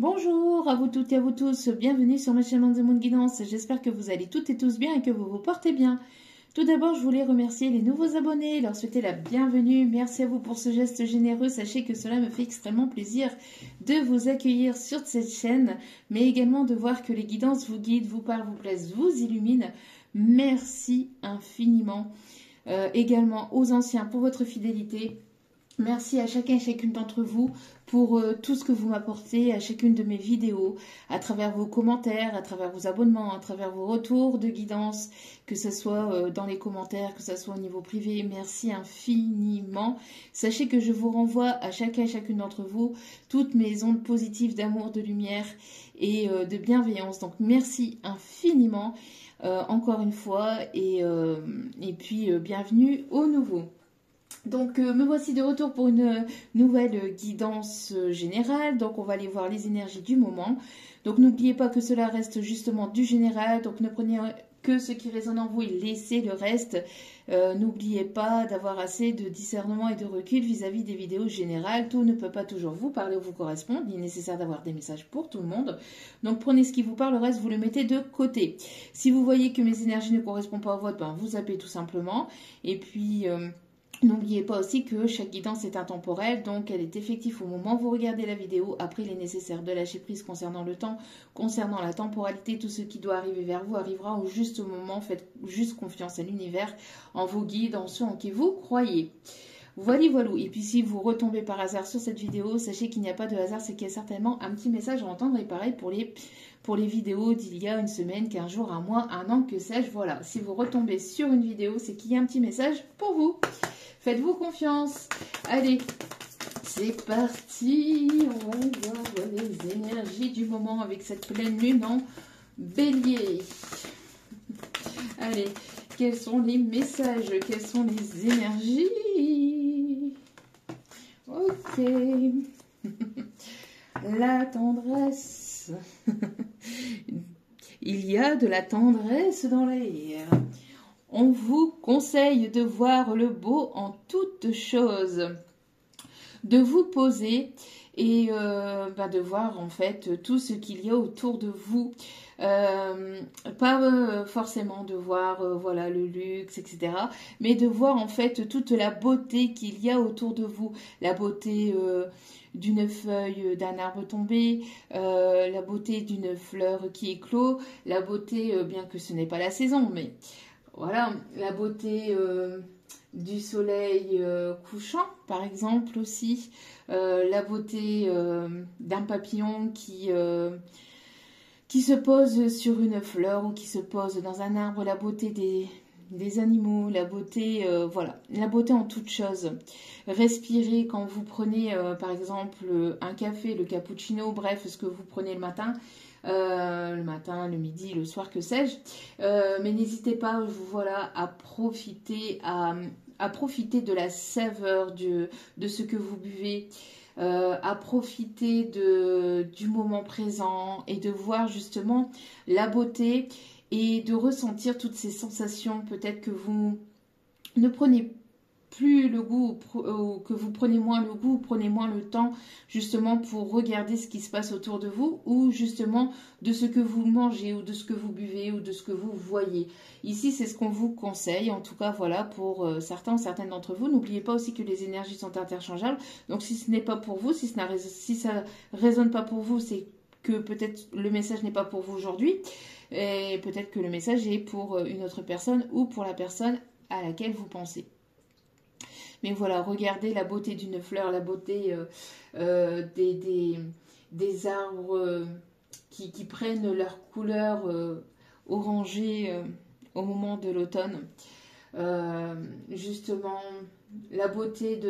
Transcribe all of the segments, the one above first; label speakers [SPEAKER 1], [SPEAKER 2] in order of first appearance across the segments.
[SPEAKER 1] Bonjour à vous toutes et à vous tous, bienvenue sur ma chaîne The Moon Guidance, j'espère que vous allez toutes et tous bien et que vous vous portez bien. Tout d'abord, je voulais remercier les nouveaux abonnés, leur souhaiter la bienvenue, merci à vous pour ce geste généreux, sachez que cela me fait extrêmement plaisir de vous accueillir sur cette chaîne, mais également de voir que les guidances vous guident, vous parlent, vous plaisent, vous illuminent. Merci infiniment. Également aux anciens pour votre fidélité. Merci à chacun et chacune d'entre vous pour tout ce que vous m'apportez à chacune de mes vidéos, à travers vos commentaires, à travers vos abonnements, à travers vos retours de guidance, que ce soit dans les commentaires, que ce soit au niveau privé. Merci infiniment. Sachez que je vous renvoie à chacun et chacune d'entre vous toutes mes ondes positives d'amour, de lumière et de bienveillance. Donc merci infiniment encore une fois et puis bienvenue au nouveau. Donc me voici de retour pour une nouvelle guidance générale. Donc on va aller voir les énergies du moment. Donc n'oubliez pas que cela reste justement du général. Donc ne prenez que ce qui résonne en vous et laissez le reste. N'oubliez pas d'avoir assez de discernement et de recul vis-à-vis des vidéos générales. Tout ne peut pas toujours vous parler ou vous correspondre. Il est nécessaire d'avoir des messages pour tout le monde. Donc prenez ce qui vous parle, le reste vous le mettez de côté. Si vous voyez que mes énergies ne correspondent pas à votre, ben, vous zappez tout simplement. Et puis... n'oubliez pas aussi que chaque guidance est intemporelle, donc elle est effective au moment où vous regardez la vidéo. Après, il est nécessaire de lâcher prise concernant le temps, concernant la temporalité. Tout ce qui doit arriver vers vous arrivera au juste moment. Faites juste confiance à l'univers, en vos guides, en ceux en qui vous croyez. Voilà, voilà. Et puis si vous retombez par hasard sur cette vidéo, sachez qu'il n'y a pas de hasard, c'est qu'il y a certainement un petit message à entendre. Et pareil pour les vidéos d'il y a une semaine, 15 jours, un mois, un an, que sais-je. Voilà, si vous retombez sur une vidéo, c'est qu'il y a un petit message pour vous. Faites-vous confiance. Allez, c'est parti. On va voir les énergies du moment avec cette pleine lune en bélier. Allez, quels sont les messages? Quelles sont les énergies? Ok. La tendresse. Il y a de la tendresse dans l'air. On vous conseille de voir le beau en toutes choses, de vous poser et de voir en fait tout ce qu'il y a autour de vous. Pas forcément de voir voilà, le luxe, etc. Mais de voir en fait toute la beauté qu'il y a autour de vous. La beauté d'une feuille d'un arbre tombé, la beauté d'une fleur qui éclot, la beauté, bien que ce n'est pas la saison, mais... Voilà, la beauté du soleil couchant, par exemple aussi. La beauté d'un papillon qui se pose sur une fleur ou qui se pose dans un arbre. La beauté des animaux, la beauté, voilà, la beauté en toutes choses. Respirez quand vous prenez, par exemple, un café, le cappuccino, bref, ce que vous prenez le matin, le midi, le soir, que sais-je. Mais n'hésitez pas, voilà, à profiter de la saveur de ce que vous buvez, à profiter du moment présent et de voir justement la beauté et de ressentir toutes ces sensations. Peut-être que vous ne prenez plus le goût, ou que vous prenez moins le goût, prenez moins le temps justement pour regarder ce qui se passe autour de vous, ou justement de ce que vous mangez, ou de ce que vous buvez, ou de ce que vous voyez. Ici, c'est ce qu'on vous conseille, en tout cas, voilà, pour certains ou certaines d'entre vous. N'oubliez pas aussi que les énergies sont interchangeables, donc si ce n'est pas pour vous, si ça ne résonne pas pour vous, c'est que peut-être le message n'est pas pour vous aujourd'hui, et peut-être que le message est pour une autre personne, ou pour la personne à laquelle vous pensez. Mais voilà, regardez la beauté d'une fleur, la beauté des arbres qui prennent leur couleur orangée au moment de l'automne. Justement, la beauté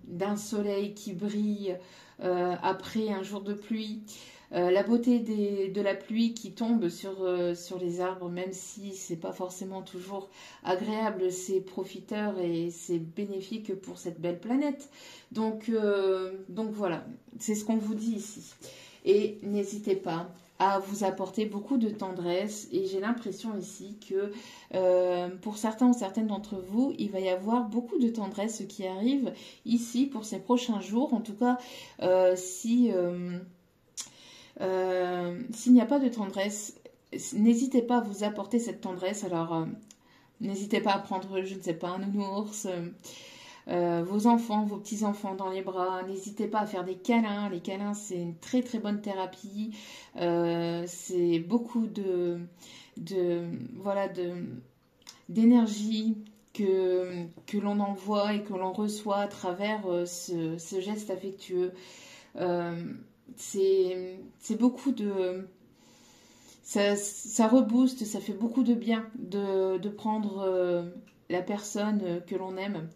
[SPEAKER 1] d'un soleil qui brille après un jour de pluie. La beauté de la pluie qui tombe sur les arbres, même si c'est pas forcément toujours agréable, c'est profiteur et c'est bénéfique pour cette belle planète. Donc voilà, c'est ce qu'on vous dit ici. Et n'hésitez pas à vous apporter beaucoup de tendresse, et j'ai l'impression ici que pour certains ou certaines d'entre vous, il va y avoir beaucoup de tendresse qui arrive ici pour ces prochains jours. En tout cas, si S'il n'y a pas de tendresse, n'hésitez pas à vous apporter cette tendresse. Alors, n'hésitez pas à prendre, je ne sais pas, un nounours, vos enfants, vos petits-enfants dans les bras. N'hésitez pas à faire des câlins. Les câlins, c'est une très très bonne thérapie. C'est beaucoup voilà, d'énergie que l'on envoie et que l'on reçoit à travers ce geste affectueux. C'est beaucoup de... Ça rebooste, ça fait beaucoup de bien de prendre la personne que l'on aime,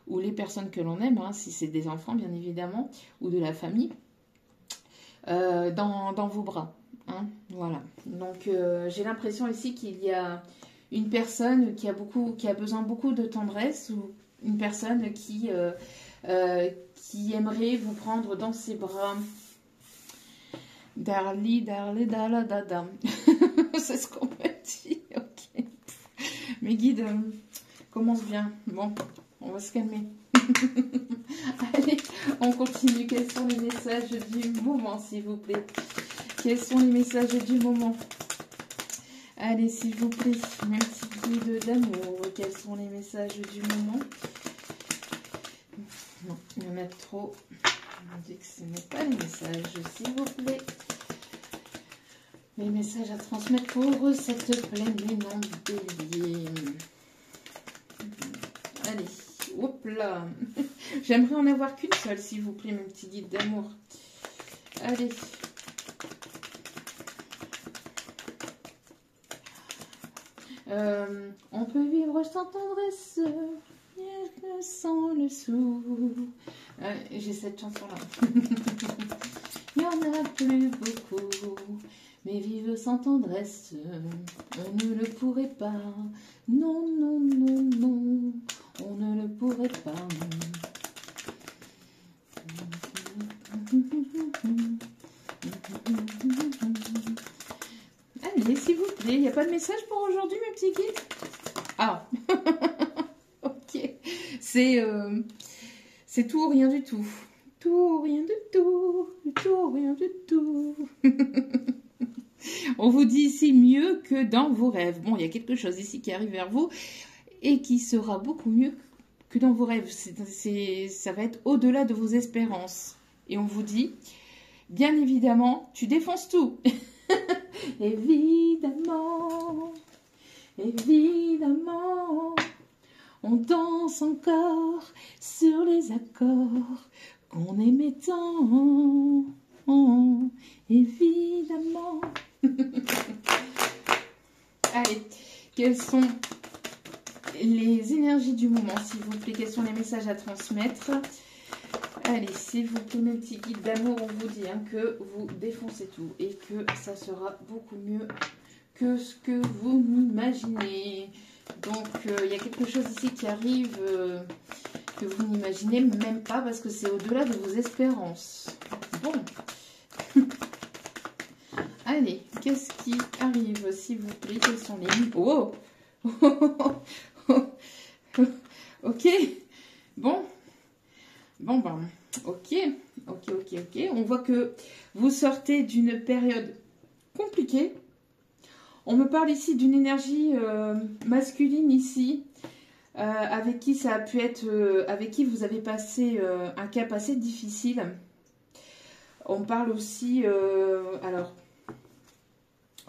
[SPEAKER 1] ou les personnes que l'on aime, hein, si c'est des enfants bien évidemment, ou de la famille, dans vos bras. Hein, voilà. Donc j'ai l'impression ici qu'il y a une personne qui a besoin beaucoup de tendresse, ou une personne qui aimerait vous prendre dans ses bras. Darli, darli, dala, dada. C'est ce qu'on me dit. Ok. Mes guides commencent bien. Bon, on va se calmer. Allez, on continue. Quels sont les messages du moment, s'il vous plaît? Quels sont les messages du moment? Allez, s'il vous plaît, mes petits guides d'amour. Quels sont les messages du moment? Non, il y en a trop. On dit que ce n'est pas les messages, s'il vous plaît. Les messages à transmettre pour cette pleine lune en bélier. Allez, hop là. J'aimerais en avoir qu'une seule, s'il vous plaît, mes petits guides d'amour. Allez. On peut vivre sans tendresse, sans le sou. J'ai cette chanson-là. Il n'y en a plus beaucoup, mais vivre sans tendresse, on ne le pourrait pas. Non, non, non, non, on ne le pourrait pas. Allez, s'il vous plaît, il n'y a pas de message pour aujourd'hui, mes petits guides? Ah, ok. C'est tout ou rien du tout. Tout ou rien du tout. Tout ou rien du tout. On vous dit ici mieux que dans vos rêves. Bon, il y a quelque chose ici qui arrive vers vous et qui sera beaucoup mieux que dans vos rêves. Ça va être au-delà de vos espérances. Et on vous dit, bien évidemment, tu défonces tout. Évidemment, évidemment, on danse encore sur les accords qu'on aimait tant. Évidemment. Allez, quelles sont les énergies du moment, s'il vous plaît? Quels sont les messages à transmettre? Allez, s'il vous plaît, mes petits guides d'amour, on vous dit hein, que vous défoncez tout et que ça sera beaucoup mieux que ce que vous m'imaginez. Donc, il y a quelque chose ici qui arrive que vous n'imaginez même pas parce que c'est au-delà de vos espérances. Bon. Allez, qu'est-ce qui arrive, s'il vous plaît? Quels sont les... Oh. Ok. Bon. Bon, ben, ok. On voit que vous sortez d'une période compliquée. On me parle ici d'une énergie masculine ici, avec qui ça a pu être, avec qui vous avez passé un cap assez difficile. On parle aussi, alors,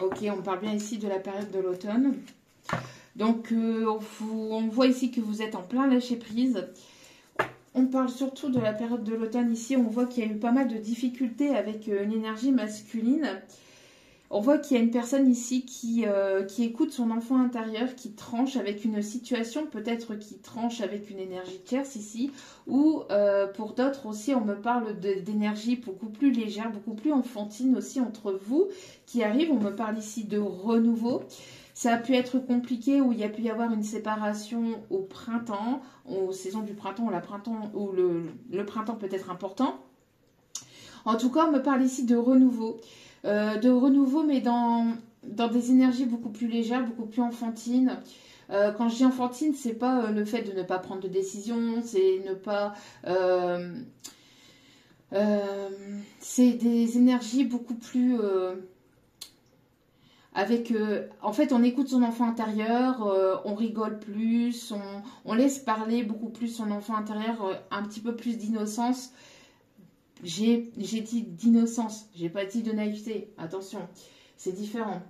[SPEAKER 1] ok, on parle bien ici de la période de l'automne. Donc, on voit ici que vous êtes en plein lâcher prise. On parle surtout de la période de l'automne ici. On voit qu'il y a eu pas mal de difficultés avec une énergie masculine. On voit qu'il y a une personne ici qui écoute son enfant intérieur, qui tranche avec une situation, peut-être qui tranche avec une énergie tierce ici, ou pour d'autres aussi, on me parle d'énergie beaucoup plus légère, beaucoup plus enfantine aussi entre vous qui arrive. On me parle ici de renouveau. Ça a pu être compliqué où il y a pu y avoir une séparation au printemps, aux saisons du printemps, où le printemps peut être important. En tout cas, on me parle ici de renouveau. Mais dans des énergies beaucoup plus légères, beaucoup plus enfantines. Quand je dis enfantine, c'est pas le fait de ne pas prendre de décision, c'est ne pas C'est des énergies beaucoup plus... en fait, on écoute son enfant intérieur, on rigole plus, on laisse parler beaucoup plus son enfant intérieur, un petit peu plus d'innocence. J'ai dit d'innocence, j'ai pas dit de naïveté, attention, c'est différent.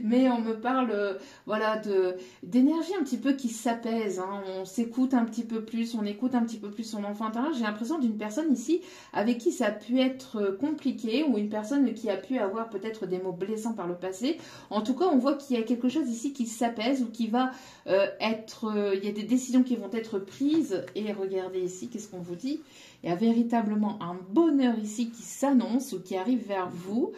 [SPEAKER 1] Mais on me parle, voilà, d'énergie un petit peu qui s'apaise, hein. On s'écoute un petit peu plus, on écoute un petit peu plus son enfant intérieur. J'ai l'impression d'une personne ici avec qui ça a pu être compliqué, ou une personne qui a pu avoir peut-être des mots blessants par le passé. En tout cas, on voit qu'il y a quelque chose ici qui s'apaise, ou qui va il y a des décisions qui vont être prises. Et regardez ici, qu'est-ce qu'on vous dit? Il y a véritablement un bonheur ici qui s'annonce ou qui arrive vers vous.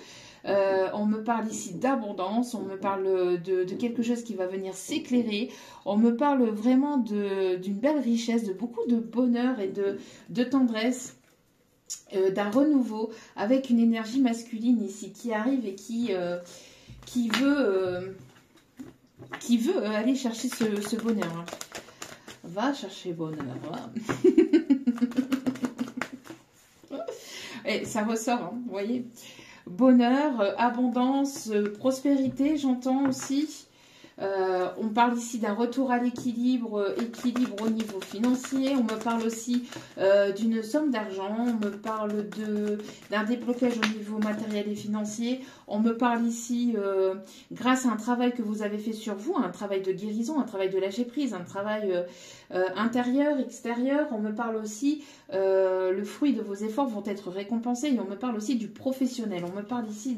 [SPEAKER 1] On me parle ici d'abondance, on me parle de quelque chose qui va venir s'éclairer, on me parle vraiment d'une belle richesse, de beaucoup de bonheur et de tendresse, d'un renouveau, avec une énergie masculine ici qui arrive et qui veut aller chercher ce bonheur, hein. Va chercher bonheur, voilà. Et ça ressort, hein, vous voyez. Bonheur, abondance, prospérité, j'entends aussi. On parle ici d'un retour à l'équilibre, équilibre au niveau financier. On me parle aussi d'une somme d'argent. On me parle d'un déblocage au niveau matériel et financier. On me parle ici, grâce à un travail que vous avez fait sur vous, un travail de guérison, un travail de lâcher prise, un travail intérieur, extérieur. On me parle aussi, le fruit de vos efforts vont être récompensés. Et on me parle aussi du professionnel. On me parle ici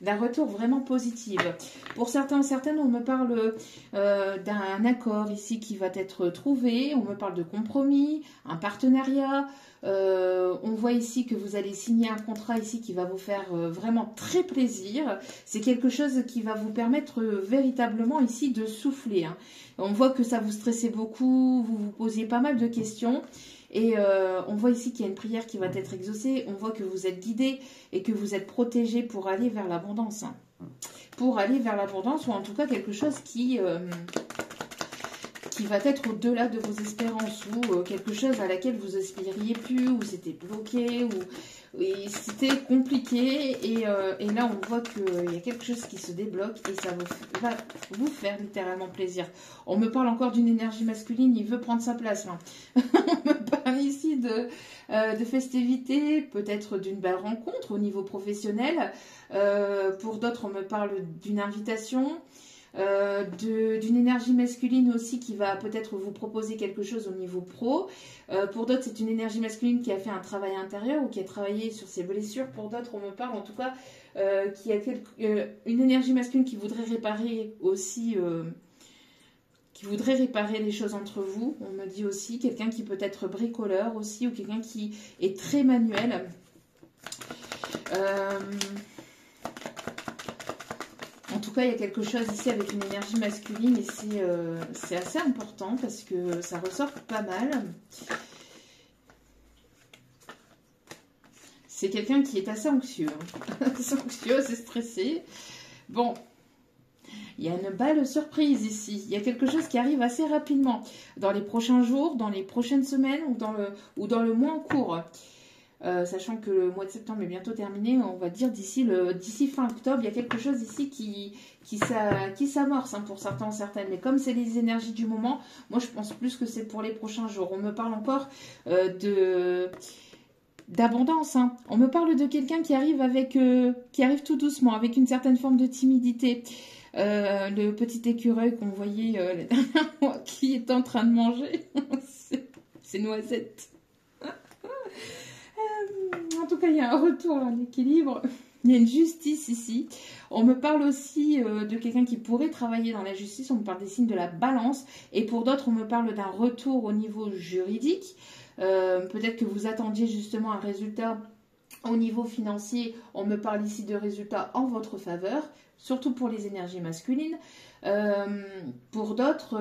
[SPEAKER 1] d'un retour vraiment positif. Pour certains, certaines, on me parle d'un accord ici qui va être trouvé. On me parle de compromis, un partenariat. On voit ici que vous allez signer un contrat ici qui va vous faire vraiment très plaisir. C'est quelque chose qui va vous permettre véritablement ici de souffler, hein. On voit que ça vous stressait beaucoup, vous vous posiez pas mal de questions. Et on voit ici qu'il y a une prière qui va être exaucée. On voit que vous êtes guidé et que vous êtes protégé pour aller vers l'abondance, hein. Pour aller vers l'abondance, ou en tout cas quelque chose qui va être au-delà de vos espérances, ou quelque chose à laquelle vous aspiriez plus, ou c'était bloqué, ou c'était compliqué. Et là, on voit qu'il y a quelque chose qui se débloque et ça va vous faire littéralement plaisir. On me parle encore d'une énergie masculine, il veut prendre sa place, hein. On me parle ici de festivités, peut-être d'une belle rencontre au niveau professionnel. Pour d'autres, on me parle d'une invitation. D'une énergie masculine aussi qui va peut-être vous proposer quelque chose au niveau pro. Pour d'autres, c'est une énergie masculine qui a fait un travail intérieur ou qui a travaillé sur ses blessures. Pour d'autres, on me parle en tout cas qui a une énergie masculine qui voudrait réparer aussi, qui voudrait réparer les choses entre vous. On me dit aussi quelqu'un qui peut être bricoleur aussi, ou quelqu'un qui est très manuel. En tout cas, il y a quelque chose ici avec une énergie masculine et c'est assez important parce que ça ressort pas mal. C'est quelqu'un qui est assez anxieux, hein. Assez anxieux, assez stressé. Bon, il y a une belle surprise ici. Il y a quelque chose qui arrive assez rapidement. Dans les prochains jours, dans les prochaines semaines ou dans le mois en cours. Sachant que le mois de septembre est bientôt terminé, on va dire d'ici fin octobre, il y a quelque chose ici qui s'amorce, hein, pour certains, certaines. Mais comme c'est les énergies du moment, moi je pense plus que c'est pour les prochains jours. On me parle encore d'abondance, hein. On me parle de quelqu'un qui arrive tout doucement, avec une certaine forme de timidité. Le petit écureuil qu'on voyait la dernière fois qui est en train de manger, c'est Noisette. En tout cas, il y a un retour à l'équilibre. Il y a une justice ici. On me parle aussi de quelqu'un qui pourrait travailler dans la justice. On me parle des signes de la balance. Et pour d'autres, on me parle d'un retour au niveau juridique. Peut-être que vous attendiez justement un résultat au niveau financier. On me parle ici de résultats en votre faveur, surtout pour les énergies masculines. Pour d'autres,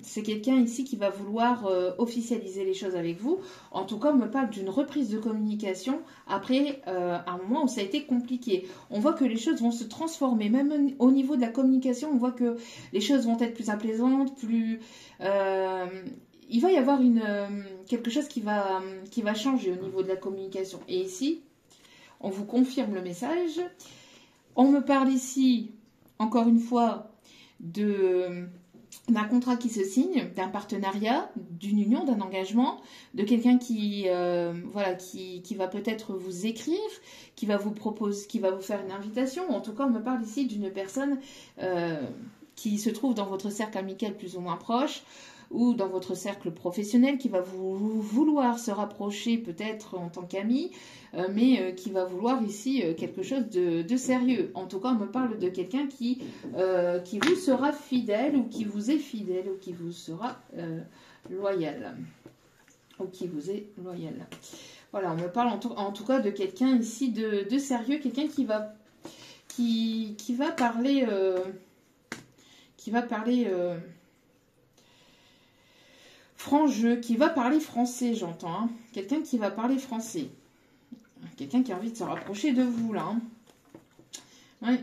[SPEAKER 1] c'est quelqu'un ici qui va vouloir officialiser les choses avec vous. En tout cas, on me parle d'une reprise de communication après un moment où ça a été compliqué. On voit que les choses vont se transformer, même au niveau de la communication, on voit que les choses vont être plus apaisantes, plus... il va y avoir quelque chose qui va changer au niveau de la communication. Et ici, on vous confirme le message. On me parle ici, encore une fois, d'un contrat qui se signe, d'un partenariat, d'une union, d'un engagement, de quelqu'un qui va peut-être vous écrire, qui va vous proposer, qui va vous faire une invitation. En tout cas, on me parle ici d'une personne qui se trouve dans votre cercle amical plus ou moins proche, ou dans votre cercle professionnel, qui va vouloir se rapprocher peut-être en tant qu'ami, mais qui va vouloir ici quelque chose de sérieux. En tout cas, on me parle de quelqu'un qui vous sera fidèle, ou qui vous est fidèle, ou qui vous sera loyal. Ou qui vous est loyal. Voilà, on me parle en tout cas de quelqu'un ici de sérieux, quelqu'un qui va parler... franc jeu, qui va parler français, j'entends. Hein. Quelqu'un qui va parler français. Quelqu'un qui a envie de se rapprocher de vous, là. Hein. Ouais.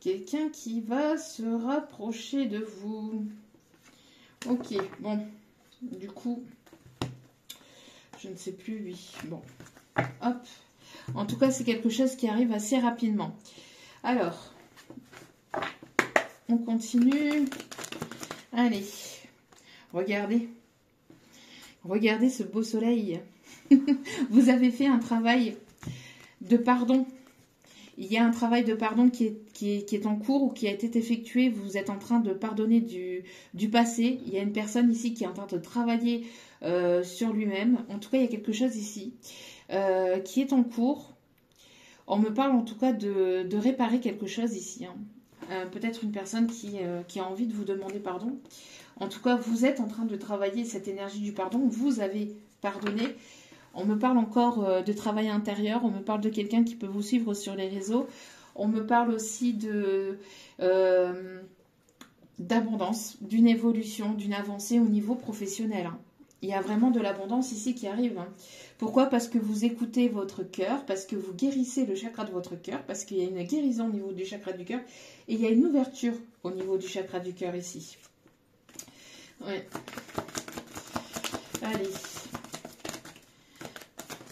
[SPEAKER 1] Quelqu'un qui va se rapprocher de vous. Ok, bon. Du coup, je ne sais plus, oui. Bon. Hop. En tout cas, c'est quelque chose qui arrive assez rapidement. Alors, on continue. Allez. Regardez ce beau soleil. Vous avez fait un travail de pardon. Il y a un travail de pardon qui est en cours ou qui a été effectué. Vous êtes en train de pardonner du passé. Il y a une personne ici qui est en train de travailler sur lui-même. En tout cas, il y a quelque chose ici qui est en cours. On me parle en tout cas de réparer quelque chose ici. Hein. Peut-être une personne qui a envie de vous demander pardon. En tout cas, vous êtes en train de travailler cette énergie du pardon. Vous avez pardonné. On me parle encore de travail intérieur. On me parle de quelqu'un qui peut vous suivre sur les réseaux. On me parle aussi d'abondance, d'une évolution, d'une avancée au niveau professionnel. Hein. Il y a vraiment de l'abondance ici qui arrive. Hein. Pourquoi? Parce que vous écoutez votre cœur, parce que vous guérissez le chakra de votre cœur, parce qu'il y a une guérison au niveau du chakra du cœur et il y a une ouverture au niveau du chakra du cœur ici. Ouais. Allez.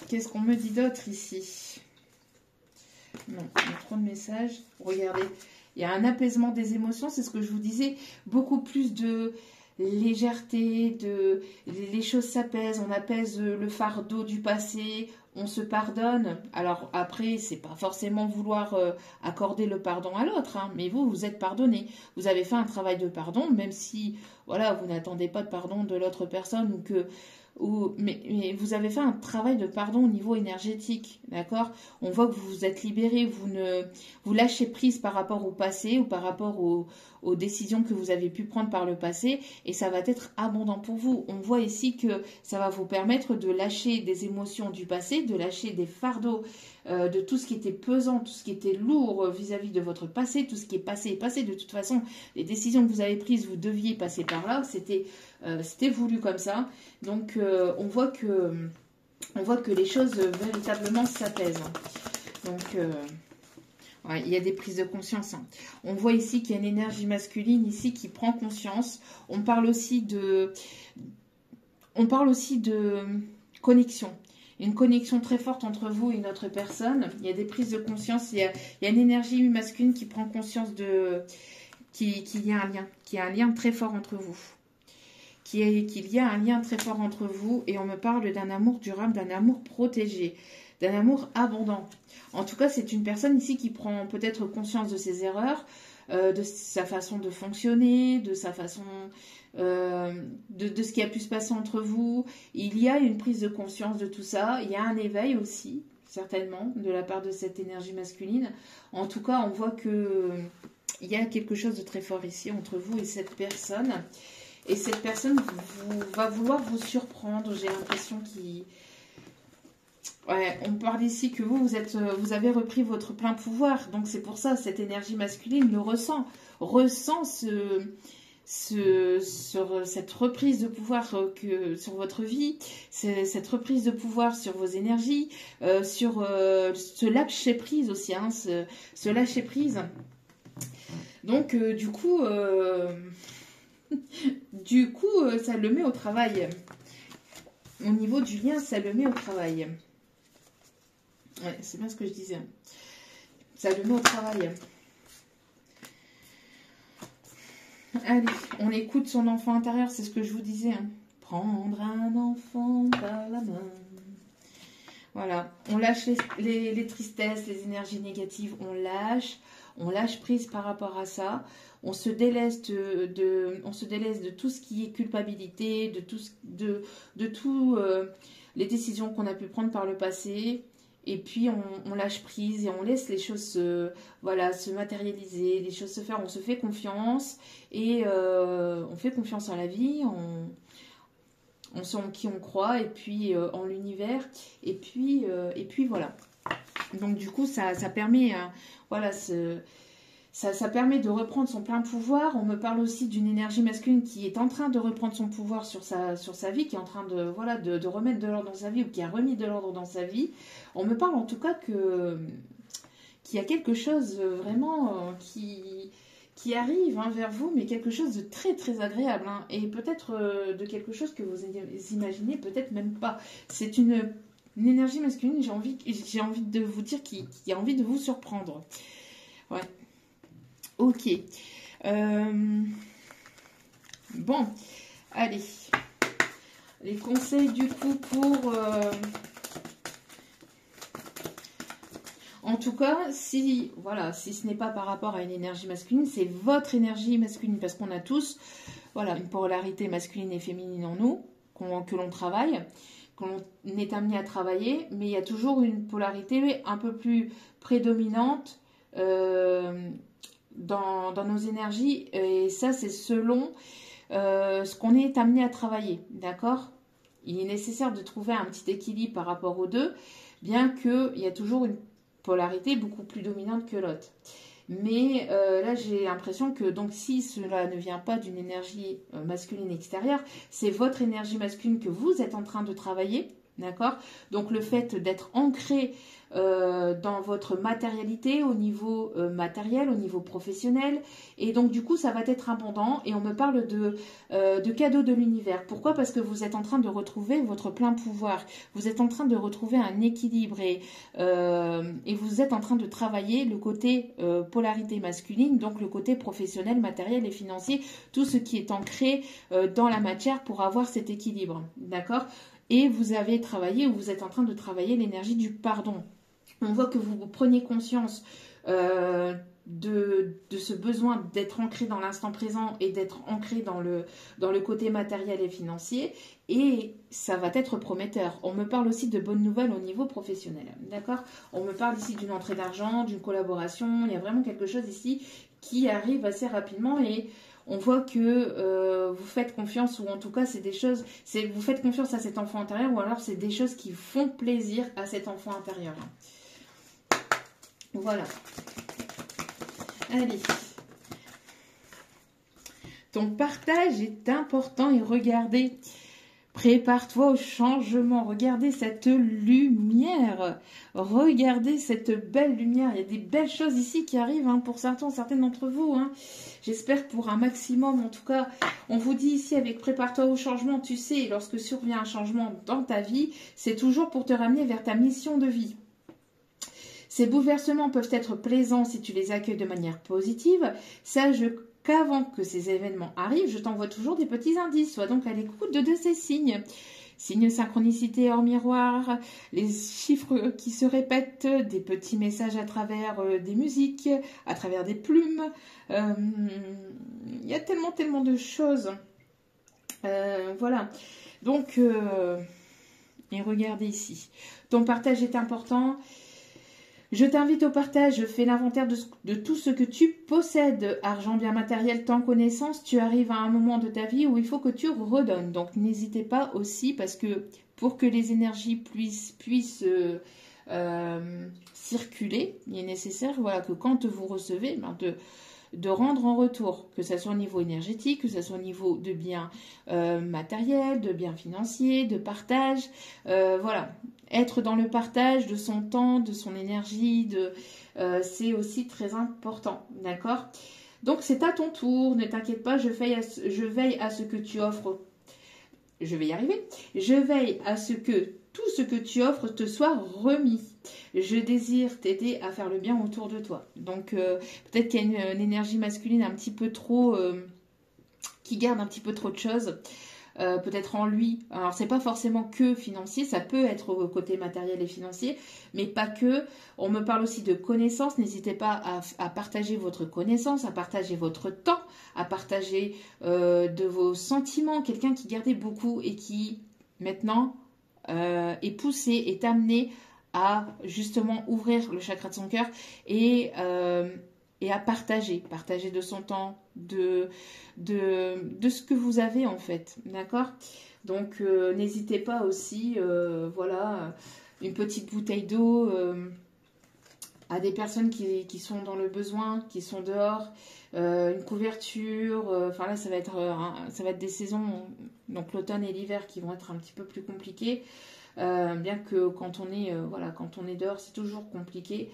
[SPEAKER 1] Qu'est-ce qu'on me dit d'autre ici? Non, il y a trop de messages. Regardez, il y a un apaisement des émotions, c'est ce que je vous disais. Beaucoup plus de légèreté, les choses s'apaisent, on apaise le fardeau du passé, on se pardonne. Alors après, c'est pas forcément vouloir accorder le pardon à l'autre, hein, mais vous êtes pardonné. Vous avez fait un travail de pardon, même si voilà, vous n'attendez pas de pardon de l'autre personne mais vous avez fait un travail de pardon au niveau énergétique, d'accord? On voit que vous vous êtes libéré, vous lâchez prise par rapport au passé ou par rapport aux décisions que vous avez pu prendre par le passé et ça va être abondant pour vous. On voit ici que ça va vous permettre de lâcher des émotions du passé, de lâcher des fardeaux, de tout ce qui était pesant, tout ce qui était lourd vis-à-vis de votre passé, tout ce qui est passé est passé. De toute façon, les décisions que vous avez prises, vous deviez passer par là, c'était voulu comme ça. Donc, on voit que les choses véritablement s'apaisent. Donc, ouais, il y a des prises de conscience. Hein. On voit ici qu'il y a une énergie masculine ici qui prend conscience. On parle aussi de connexion. Une connexion très forte entre vous et une autre personne. Il y a des prises de conscience. Il y a une énergie masculine qui prend conscience qu'il y a un lien très fort entre vous. Qu'il y a un lien très fort entre vous et on me parle d'un amour durable, d'un amour protégé, d'un amour abondant. En tout cas, c'est une personne ici qui prend peut-être conscience de ses erreurs, de sa façon de fonctionner, de sa façon de ce qui a pu se passer entre vous. Il y a une prise de conscience de tout ça. Il y a un éveil aussi, certainement, de la part de cette énergie masculine. En tout cas, on voit que il y a quelque chose de très fort ici entre vous et cette personne. Et cette personne va vouloir vous surprendre. J'ai l'impression qu'il... Ouais, on parle ici que vous avez repris votre plein pouvoir. Donc c'est pour ça, cette énergie masculine le ressent cette reprise de pouvoir sur votre vie, cette reprise de pouvoir sur vos énergies, sur ce lâcher prise aussi, hein, ce lâcher prise. Donc du coup... Du coup, ça le met au travail. Au niveau du lien, ça le met au travail. Ouais, c'est bien ce que je disais. Ça le met au travail. Allez, on écoute son enfant intérieur, c'est ce que je vous disais. Hein. Prendre un enfant par la main. Voilà, on lâche les tristesses, les énergies négatives, on lâche prise par rapport à ça. On se délaisse de tout ce qui est culpabilité, de tout les décisions qu'on a pu prendre par le passé. Et puis on lâche prise et on laisse les choses voilà, se matérialiser, les choses se faire. On se fait confiance et on fait confiance en la vie, on sait en qui on croit et puis en l'univers. Et puis voilà. Donc du coup, ça permet, voilà, ça permet de reprendre son plein pouvoir. On me parle aussi d'une énergie masculine qui est en train de reprendre son pouvoir sur sa vie, qui est en train de, voilà, de remettre de l'ordre dans sa vie ou qui a remis de l'ordre dans sa vie. On me parle en tout cas qu'il y a quelque chose vraiment qui arrive vers vous, mais quelque chose de très très agréable. Hein, et peut-être de quelque chose que vous imaginez, peut-être même pas. C'est une énergie masculine, j'ai envie de vous dire, qui a envie de vous surprendre. Ouais. Ok. Bon, allez. Les conseils du coup pour... En tout cas, si ce n'est pas par rapport à une énergie masculine, c'est votre énergie masculine. Parce qu'on a tous voilà, une polarité masculine et féminine en nous, que l'on travaille, qu'on est amené à travailler. Mais il y a toujours une polarité un peu plus prédominante dans nos énergies, et ça c'est selon ce qu'on est amené à travailler, d'accord? Il est nécessaire de trouver un petit équilibre par rapport aux deux, bien qu'il y a toujours une polarité beaucoup plus dominante que l'autre. Mais là j'ai l'impression que donc si cela ne vient pas d'une énergie masculine extérieure, c'est votre énergie masculine que vous êtes en train de travailler, d'accord? Donc le fait d'être ancré dans votre matérialité au niveau matériel, au niveau professionnel, et donc du coup ça va être abondant. Et on me parle de cadeaux de l'univers. Pourquoi? Parce que vous êtes en train de retrouver votre plein pouvoir, vous êtes en train de retrouver un équilibre et vous êtes en train de travailler le côté polarité masculine, donc le côté professionnel, matériel et financier, tout ce qui est ancré dans la matière pour avoir cet équilibre, d'accord? Et vous avez travaillé, ou vous êtes en train de travailler l'énergie du pardon. On voit que vous prenez conscience de ce besoin d'être ancré dans l'instant présent et d'être ancré dans le côté matériel et financier, et ça va être prometteur. On me parle aussi de bonnes nouvelles au niveau professionnel, d'accord? On me parle ici d'une entrée d'argent, d'une collaboration, il y a vraiment quelque chose ici qui arrive assez rapidement, et on voit que vous faites confiance, ou en tout cas c'est des choses, vous faites confiance à cet enfant intérieur, ou alors c'est des choses qui font plaisir à cet enfant intérieur. Voilà. Allez. Ton partage est important, et regardez, prépare-toi au changement. Regardez cette lumière. Regardez cette belle lumière. Il y a des belles choses ici qui arrivent pour certaines d'entre vous. J'espère pour un maximum. En tout cas, on vous dit ici avec prépare-toi au changement. Tu sais, lorsque survient un changement dans ta vie, c'est toujours pour te ramener vers ta mission de vie. Ces bouleversements peuvent être plaisants si tu les accueilles de manière positive. Sache qu'avant que ces événements arrivent, je t'envoie toujours des petits indices. Sois donc à l'écoute de ces signes. Signes synchronicité hors miroir, les chiffres qui se répètent, des petits messages à travers des musiques, à travers des plumes. Il y a tellement de choses. Voilà. Donc, et regardez ici. Ton partage est important. Je t'invite au partage, fais l'inventaire de tout ce que tu possèdes, argent, bien matériel, temps, connaissance. Tu arrives à un moment de ta vie où il faut que tu redonnes. Donc n'hésitez pas aussi, parce que pour que les énergies puissent circuler, il est nécessaire que quand vous recevez, de rendre en retour, que ce soit au niveau énergétique, que ce soit au niveau de biens matériels, de biens financiers, de partage. Voilà. Être dans le partage de son temps, de son énergie, c'est aussi très important, d'accord? Donc c'est à ton tour, ne t'inquiète pas, je veille à ce que tu offres. Je vais y arriver. Je veille à ce que tout ce que tu offres te soit remis. Je désire t'aider à faire le bien autour de toi. Donc peut-être qu'il y a une énergie masculine un petit peu trop... qui garde un petit peu trop de choses. Peut-être en lui. Alors c'est pas forcément que financier, ça peut être au côté matériel et financier, mais pas que. On me parle aussi de connaissances. N'hésitez pas à partager votre connaissance, à partager votre temps, à partager de vos sentiments. Quelqu'un qui gardait beaucoup et qui maintenant est poussé, est amené à justement ouvrir le chakra de son cœur et à partager de son temps, de ce que vous avez en fait, d'accord? Donc n'hésitez pas aussi, voilà, une petite bouteille d'eau à des personnes qui sont dans le besoin, qui sont dehors, une couverture, enfin là ça va être des saisons, donc l'automne et l'hiver qui vont être un petit peu plus compliquées, bien que quand on est dehors c'est toujours compliqué.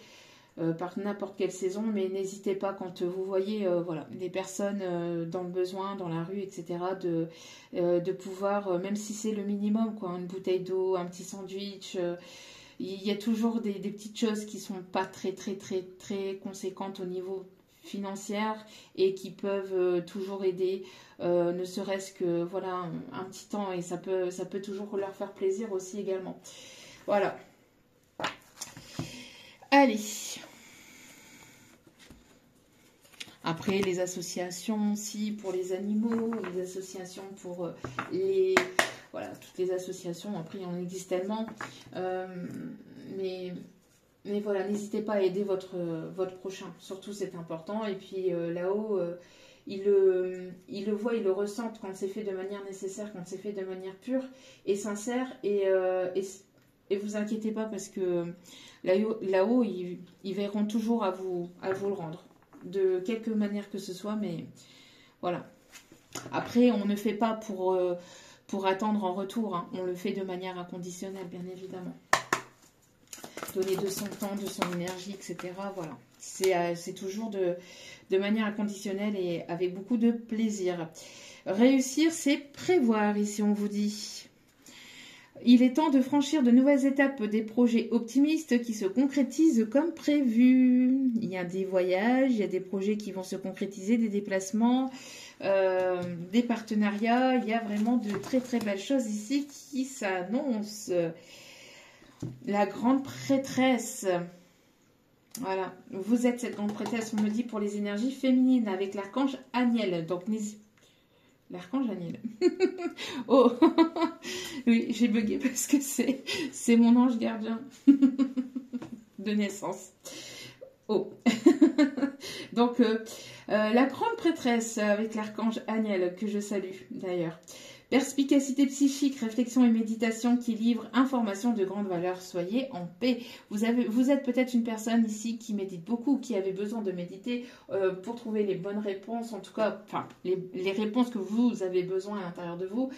[SPEAKER 1] Par n'importe quelle saison, mais n'hésitez pas quand vous voyez des personnes dans le besoin, dans la rue, etc., de pouvoir, même si c'est le minimum, quoi, une bouteille d'eau, un petit sandwich, il y a toujours des petites choses qui sont pas très très très très conséquentes au niveau financier et qui peuvent toujours aider, ne serait-ce que voilà un petit temps, et ça peut toujours leur faire plaisir aussi également. Voilà. Allez. Après, les associations aussi pour les animaux, les associations pour voilà, toutes les associations, après il en existe tellement. Mais voilà, n'hésitez pas à aider votre prochain, surtout c'est important. Et puis là-haut, ils le voient, ils le ressentent quand c'est fait de manière nécessaire, quand c'est fait de manière pure et sincère. Et vous inquiétez pas parce que là-haut, ils verront toujours à vous le rendre. De quelque manière que ce soit, mais voilà. Après, on ne fait pas pour attendre en retour, hein. On le fait de manière inconditionnelle, bien évidemment. Donner de son temps, de son énergie, etc. Voilà. C'est toujours de manière inconditionnelle et avec beaucoup de plaisir. Réussir, c'est prévoir, ici on vous dit. Il est temps de franchir de nouvelles étapes des projets optimistes qui se concrétisent comme prévu. Il y a des voyages, il y a des projets qui vont se concrétiser, des déplacements, des partenariats. Il y a vraiment de très très belles choses ici qui s'annoncent. La grande prêtresse. Voilà, vous êtes cette grande prêtresse, on me dit, pour les énergies féminines avec l'archange Aniel. Donc n'hésitez. L'archange Aniel. Oh, oui, j'ai bugué parce que c'est mon ange gardien de naissance. Oh. Donc, la grande prêtresse avec l'archange Aniel, que je salue d'ailleurs. Perspicacité psychique, réflexion et méditation qui livre informations de grande valeur. Soyez en paix. Vous êtes peut-être une personne ici qui médite beaucoup, qui avait besoin de méditer pour trouver les bonnes réponses, en tout cas, enfin, les réponses que vous avez besoin à l'intérieur de vous.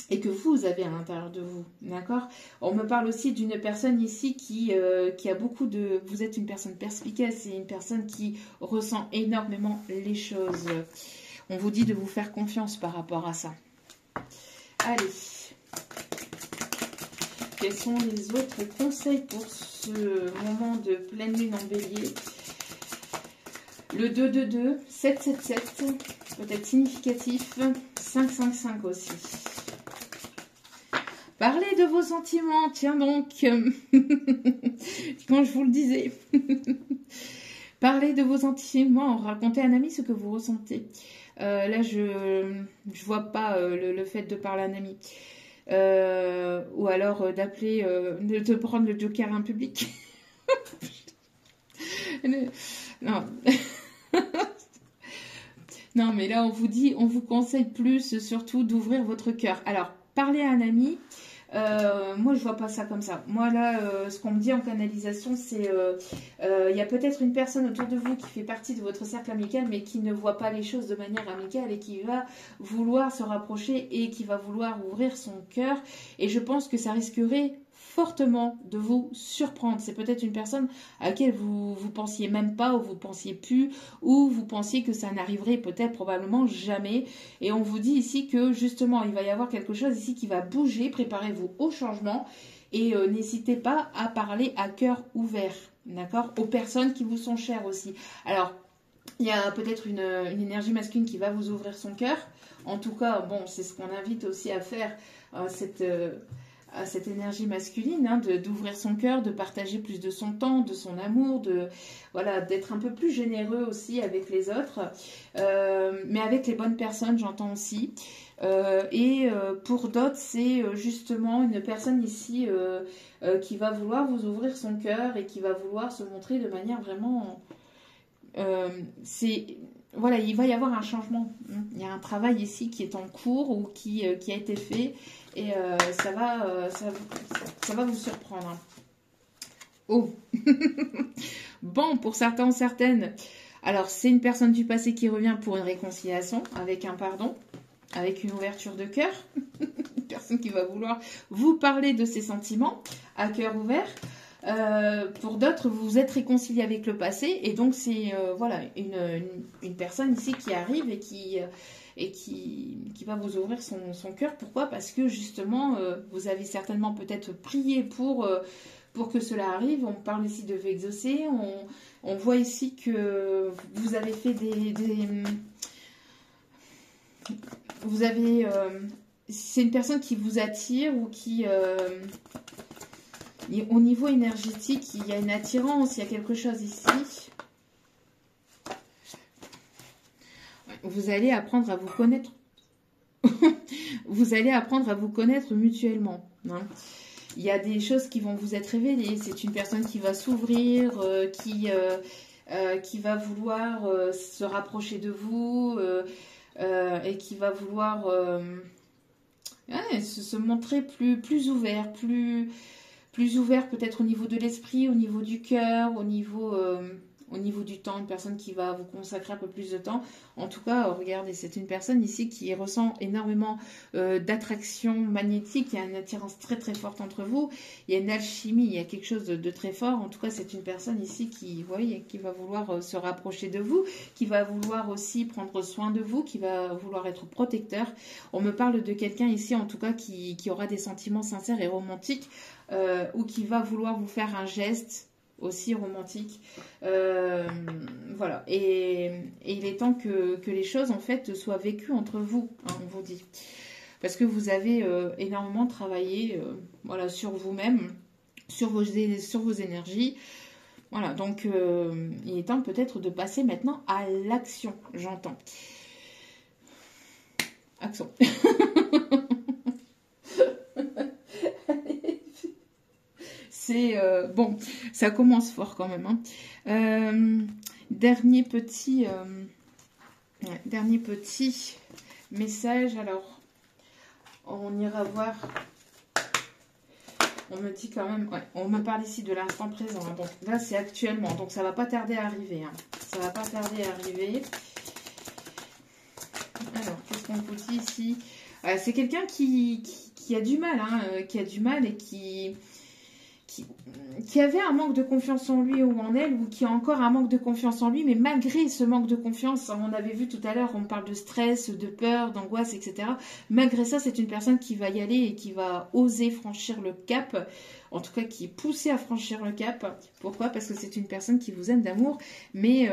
[SPEAKER 1] Et que vous avez à l'intérieur de vous, d'accord? On me parle aussi d'une personne ici qui a beaucoup de... Vous êtes une personne perspicace et une personne qui ressent énormément les choses. On vous dit de vous faire confiance par rapport à ça. Allez. Quels sont les autres conseils pour ce moment de pleine lune en bélier? Le 2-2-2, 7-7-7, peut-être significatif, 5-5-5 aussi. Parlez de vos sentiments, tiens donc, quand je vous le disais. Parlez de vos sentiments, racontez à un ami ce que vous ressentez. Là, je vois pas le fait de parler à un ami. Ou alors d'appeler, de prendre le joker en public. Non. Non, mais là, on vous conseille plus, surtout d'ouvrir votre cœur. Alors, parler à un ami, moi, je vois pas ça comme ça. Moi, là, ce qu'on me dit en canalisation, c'est il y a peut-être une personne autour de vous qui fait partie de votre cercle amical, mais qui ne voit pas les choses de manière amicale et qui va vouloir se rapprocher et qui va vouloir ouvrir son cœur. Et je pense que ça risquerait fortement de vous surprendre. C'est peut-être une personne à laquelle vous pensiez même pas, ou vous pensiez plus, ou vous pensiez que ça n'arriverait peut-être probablement jamais. Et on vous dit ici que justement, il va y avoir quelque chose ici qui va bouger. Préparez-vous au changement et n'hésitez pas à parler à cœur ouvert, d'accord, aux personnes qui vous sont chères aussi. Alors, il y a peut-être une énergie masculine qui va vous ouvrir son cœur. En tout cas, bon, c'est ce qu'on invite aussi à faire, à cette énergie masculine, hein, d'ouvrir son cœur, de partager plus de son temps, de son amour, voilà, d'être un peu plus généreux aussi avec les autres, mais avec les bonnes personnes, j'entends aussi. Pour d'autres, c'est justement une personne ici qui va vouloir vous ouvrir son cœur et qui va vouloir se montrer de manière vraiment... voilà, il va y avoir un changement. Il y a un travail ici qui est en cours ou qui a été fait et ça va vous surprendre. Oh. Bon, pour certains ou certaines, alors c'est une personne du passé qui revient pour une réconciliation avec un pardon, avec une ouverture de cœur. Une personne qui va vouloir vous parler de ses sentiments à cœur ouvert. Pour d'autres, vous vous êtes réconcilié avec le passé et donc c'est voilà, une personne ici qui arrive et qui va vous ouvrir son cœur. Pourquoi? Parce que justement, vous avez certainement peut-être prié pour que cela arrive. On parle ici de vœux exaucés. On voit ici que vous avez fait vous avez... c'est une personne qui vous attire ou qui... au niveau énergétique, il y a une attirance, il y a quelque chose ici. Vous allez apprendre à vous connaître. Vous allez apprendre à vous connaître mutuellement. Hein. Il y a des choses qui vont vous être révélées. C'est une personne qui va s'ouvrir, qui va vouloir se rapprocher de vous et qui va vouloir se montrer plus ouvert, plus ouvert peut-être au niveau de l'esprit, au niveau du cœur, au niveau du temps, une personne qui va vous consacrer un peu plus de temps. En tout cas, regardez, c'est une personne ici qui ressent énormément d'attraction magnétique. Il y a une attirance très très forte entre vous. Il y a une alchimie, il y a quelque chose de très fort. En tout cas, c'est une personne ici qui va vouloir se rapprocher de vous, qui va vouloir aussi prendre soin de vous, qui va vouloir être protecteur. On me parle de quelqu'un ici, en tout cas, qui aura des sentiments sincères et romantiques, ou qui va vouloir vous faire un geste aussi romantique. Voilà. Et il est temps que les choses, en fait, soient vécues entre vous, hein, on vous dit. Parce que vous avez énormément travaillé voilà, sur vous-même, sur vos énergies. Voilà, donc il est temps peut-être de passer maintenant à l'action, j'entends. Action. C'est bon, ça commence fort quand même. Hein. Dernier petit message. Alors, on ira voir. On me dit quand même, ouais, on me parle ici de l'instant présent. Hein. Donc là, c'est actuellement. Donc ça va pas tarder à arriver. Hein. Ça va pas tarder à arriver. Alors, qu'est-ce qu'on vous dit ici? C'est quelqu'un qui a du mal, hein, qui a du mal et qui avait un manque de confiance en lui ou en elle, ou qui a encore un manque de confiance en lui, mais malgré ce manque de confiance, on avait vu tout à l'heure, on parle de stress, de peur, d'angoisse, etc. Malgré ça, c'est une personne qui va y aller et qui va oser franchir le cap, en tout cas qui est poussée à franchir le cap. Pourquoi? Parce que c'est une personne qui vous aime d'amour, mais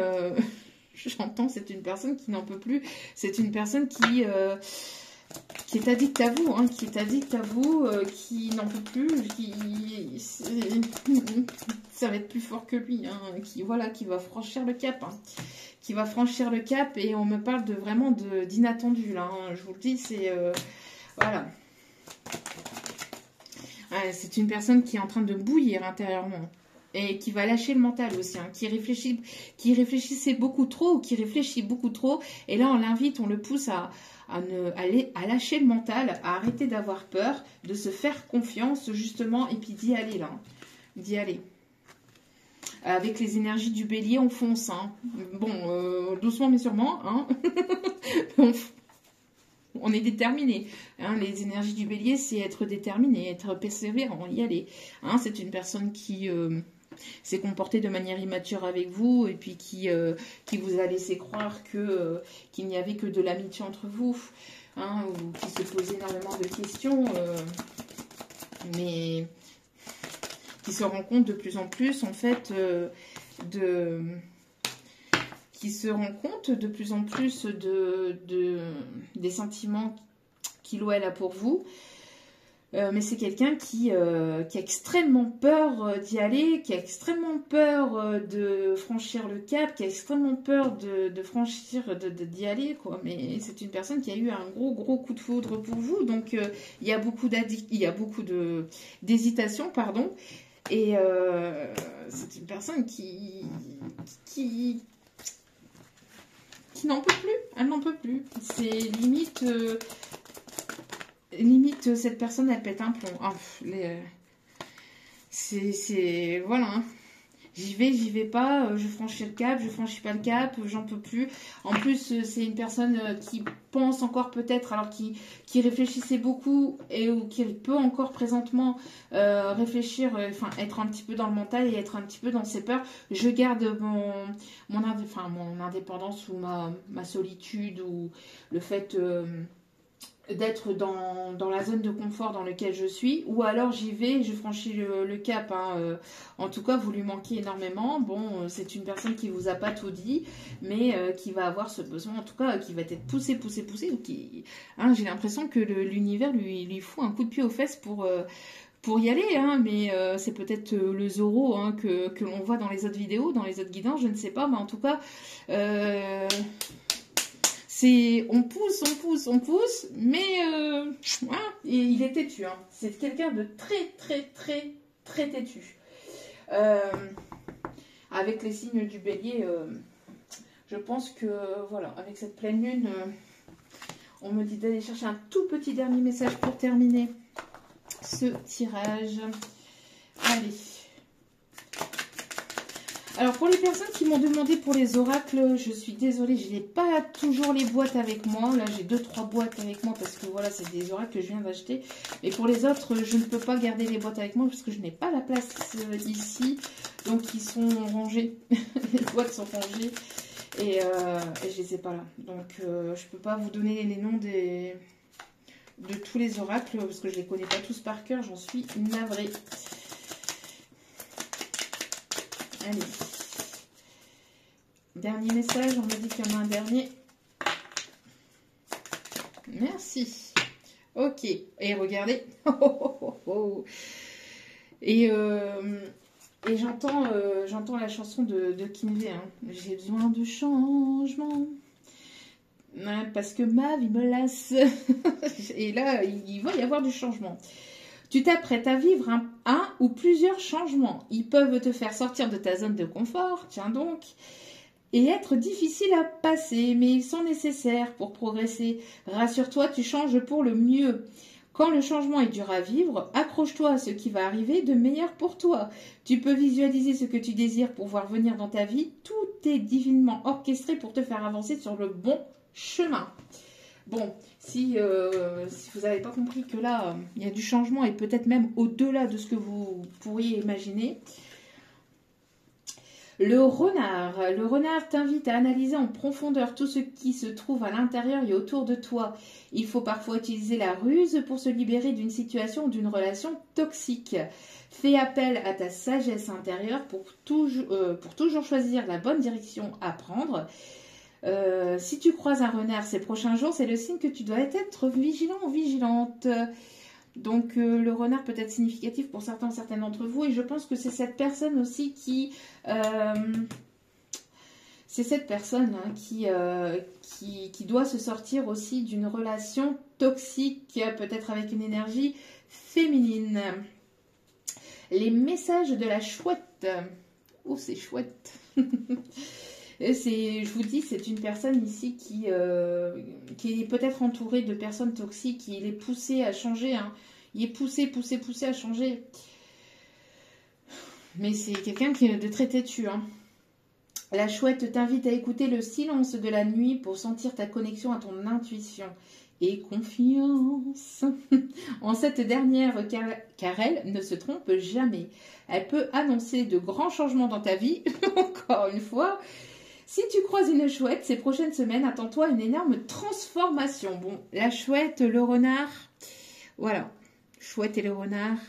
[SPEAKER 1] j'entends, c'est une personne qui n'en peut plus, c'est une personne qui est addict à vous, hein, qui n'en peut plus, ça va être plus fort que lui, hein, qui va franchir le cap, hein, qui va franchir le cap, et on me parle vraiment d'inattendu, là, hein, je vous le dis, c'est, voilà. Ouais, c'est une personne qui est en train de bouillir intérieurement. Et qui va lâcher le mental aussi, hein, qui réfléchissait beaucoup trop, ou qui réfléchit beaucoup trop, et là on l'invite, on le pousse à lâcher le mental, à arrêter d'avoir peur, de se faire confiance justement, et puis d'y aller là, d'y aller. Avec les énergies du bélier, on fonce, hein. Bon, doucement mais sûrement, hein. on est déterminé. Hein, les énergies du bélier, c'est être déterminé, être persévérant, y aller. Hein, c'est une personne qui s'est comportée de manière immature avec vous et puis qui vous a laissé croire que qu'il n'y avait que de l'amitié entre vous. Hein, ou qui se pose énormément de questions, mais qui se rend compte de plus en plus, en fait, qui se rend compte de plus en plus des sentiments qu'il ou elle a pour vous. Mais c'est quelqu'un qui a extrêmement peur d'y aller, qui a extrêmement peur de franchir le cap, qui a extrêmement peur de franchir, d'y aller, quoi. Mais c'est une personne qui a eu un gros coup de foudre pour vous, donc il y a beaucoup d'hésitation, pardon. Et c'est une personne qui n'en peut plus, elle n'en peut plus. C'est limite... Limite, cette personne, elle pète un plomb. Ah, voilà. Hein. J'y vais pas. Je franchis le cap, je franchis pas le cap, j'en peux plus. En plus, c'est une personne qui pense encore peut-être, alors qui réfléchissait beaucoup ou qui peut encore présentement réfléchir, enfin être un petit peu dans le mental et être un petit peu dans ses peurs. Je garde mon indépendance ou ma solitude ou le fait... d'être dans la zone de confort dans laquelle je suis, ou alors j'y vais, je franchis le cap. Hein. En tout cas, vous lui manquez énormément. Bon, c'est une personne qui vous a pas tout dit, mais qui va avoir ce besoin, en tout cas, qui va être poussé. Hein, j'ai l'impression que l'univers lui fout un coup de pied aux fesses pour y aller, hein, mais c'est peut-être le Zoro hein, que l'on voit dans les autres vidéos, dans les autres guidances, je ne sais pas, mais en tout cas... on pousse, mais voilà, et il est têtu. Hein. C'est quelqu'un de très têtu. Avec les signes du bélier, je pense que, voilà, avec cette pleine lune, on me dit d'aller chercher un tout petit dernier message pour terminer ce tirage. Allez. Alors, pour les personnes qui m'ont demandé pour les oracles, je suis désolée, je n'ai pas toujours les boîtes avec moi. Là, j'ai 2-3 boîtes avec moi parce que voilà, c'est des oracles que je viens d'acheter. Mais pour les autres, je ne peux pas garder les boîtes avec moi parce que je n'ai pas la place ici. Donc, ils sont rangés. Les boîtes sont rangées et je les ai pas là. Donc, je ne peux pas vous donner les noms de tous les oracles parce que je ne les connais pas tous par cœur. J'en suis navrée. Allez. Dernier message, on me dit qu'il y en a un dernier. Merci. Ok. Et regardez. Et j'entends la chanson de Kinvey. Hein. J'ai besoin de changement. Ouais, parce que ma vie me lasse. Et là, il va y avoir du changement. Tu t'apprêtes à vivre un ou plusieurs changements. Ils peuvent te faire sortir de ta zone de confort, tiens donc, et être difficiles à passer, mais ils sont nécessaires pour progresser. Rassure-toi, tu changes pour le mieux. Quand le changement est dur à vivre, accroche-toi à ce qui va arriver de meilleur pour toi. Tu peux visualiser ce que tu désires pour voir venir dans ta vie. Tout est divinement orchestré pour te faire avancer sur le bon chemin. Bon, si vous n'avez pas compris que là, il y a du changement et peut-être même au-delà de ce que vous pourriez imaginer. Le renard t'invite à analyser en profondeur tout ce qui se trouve à l'intérieur et autour de toi. Il faut parfois utiliser la ruse pour se libérer d'une situation ou d'une relation toxique. Fais appel à ta sagesse intérieure pour toujours choisir la bonne direction à prendre. Si tu croises un renard ces prochains jours, c'est le signe que tu dois être vigilant ou vigilante. Donc le renard peut être significatif pour certaines d'entre vous et je pense que c'est cette personne aussi qui... c'est cette personne hein, qui doit se sortir aussi d'une relation toxique, peut-être avec une énergie féminine. Les messages de la chouette. Oh, c'est chouette. Je vous dis, c'est une personne ici qui est peut-être entourée de personnes toxiques. Il est poussé à changer. Hein. Il est poussé à changer. Mais c'est quelqu'un qui est de très têtu. Hein. La chouette t'invite à écouter le silence de la nuit pour sentir ta connexion à ton intuition. et confiance. En cette dernière, car elle ne se trompe jamais. Elle peut annoncer de grands changements dans ta vie, encore une fois. Si tu croises une chouette, ces prochaines semaines, attends-toi à une énorme transformation. Bon, la chouette, le renard, voilà. Chouette et le renard.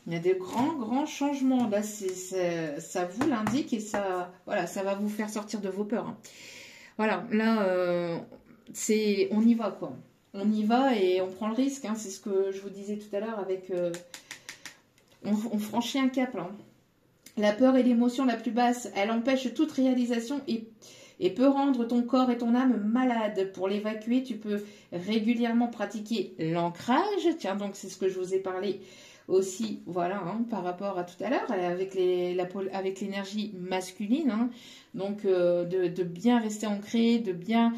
[SPEAKER 1] Il y a de grands changements. Là, ça vous l'indique et ça, voilà, ça va vous faire sortir de vos peurs. Hein. Voilà, là, on y va, quoi. On y va et on prend le risque. Hein. C'est ce que je vous disais tout à l'heure avec... on franchit un cap, là. La peur est l'émotion la plus basse. Elle empêche toute réalisation et peut rendre ton corps et ton âme malades. Pour l'évacuer, tu peux régulièrement pratiquer l'ancrage. Tiens, donc c'est ce que je vous ai parlé aussi, voilà, hein, par rapport à tout à l'heure, avec l'énergie masculine. Hein, donc, de bien rester ancré, de bien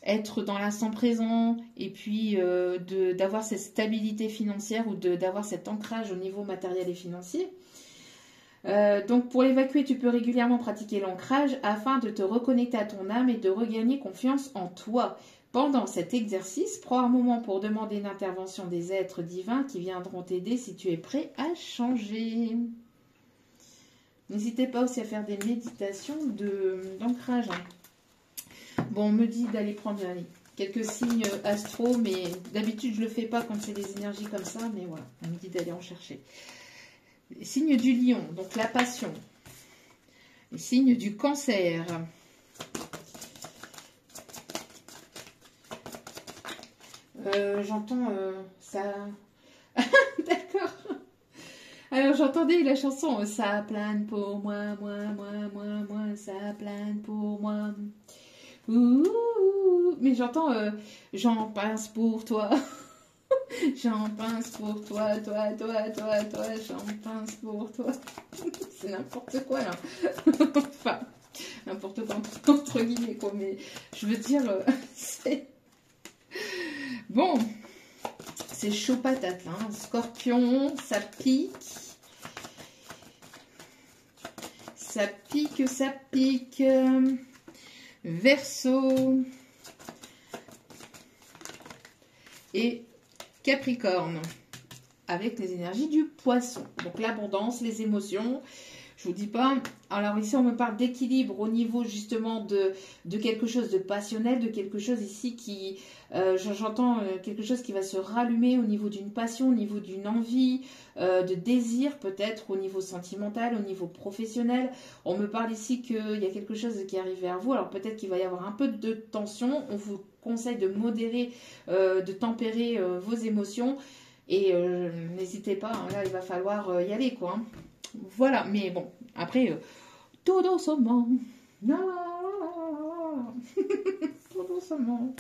[SPEAKER 1] être dans l'instant présent et puis d'avoir cette stabilité financière ou d'avoir cet ancrage au niveau matériel et financier. Donc pour l'évacuer, tu peux régulièrement pratiquer l'ancrage afin de te reconnecter à ton âme et de regagner confiance en toi. Pendant cet exercice, prends un moment pour demander une intervention des êtres divins qui viendront t'aider si tu es prêt à changer. N'hésitez pas aussi à faire des méditations d'ancrage. Bon, on me dit d'aller prendre quelques signes astro, mais d'habitude je ne le fais pas quand c'est des énergies comme ça, mais voilà, on me dit d'aller en chercher. Les signes du lion, donc la passion. Les signes du cancer. J'entends ça... D'accord. Alors j'entendais la chanson ça plane pour moi, ça plane pour moi. Ouh, mais j'entends j'en pince pour toi. J'en pince pour toi, j'en pince pour toi. C'est n'importe quoi là. Enfin, n'importe quoi entre guillemets quoi, mais je veux dire, c'est... Bon, c'est chaud patate là. Hein. Scorpion, ça pique. Ça pique, ça pique. Verseau. Et Capricorne, avec les énergies du poisson. Donc l'abondance, les émotions, je vous dis pas. Alors ici, on me parle d'équilibre au niveau justement de quelque chose de passionnel, de quelque chose ici qui... j'entends quelque chose qui va se rallumer au niveau d'une passion, au niveau d'une envie, de désir peut-être, au niveau sentimental, au niveau professionnel. On me parle ici qu'il y a quelque chose qui arrive vers vous. Alors peut-être qu'il va y avoir un peu de tension. On vous conseille de modérer, de tempérer vos émotions. Et n'hésitez pas, hein, là il va falloir y aller quoi. Hein. Voilà, mais bon, après, tout doucement. Non, tout doucement.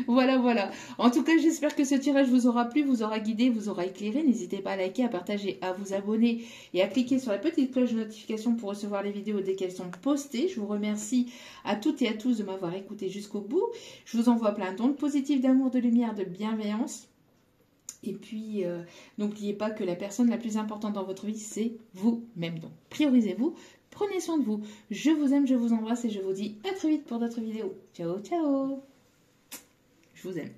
[SPEAKER 1] Voilà. En tout cas, j'espère que ce tirage vous aura plu, vous aura guidé, vous aura éclairé. N'hésitez pas à liker, à partager, à vous abonner et à cliquer sur la petite cloche de notification pour recevoir les vidéos dès qu'elles sont postées. Je vous remercie à toutes et à tous de m'avoir écouté jusqu'au bout. Je vous envoie plein d'ondes positives d'amour, de lumière, de bienveillance. Et puis, n'oubliez pas que la personne la plus importante dans votre vie, c'est vous-même. Donc, priorisez-vous, prenez soin de vous. Je vous aime, je vous embrasse et je vous dis à très vite pour d'autres vidéos. Ciao, ciao. Je vous aime.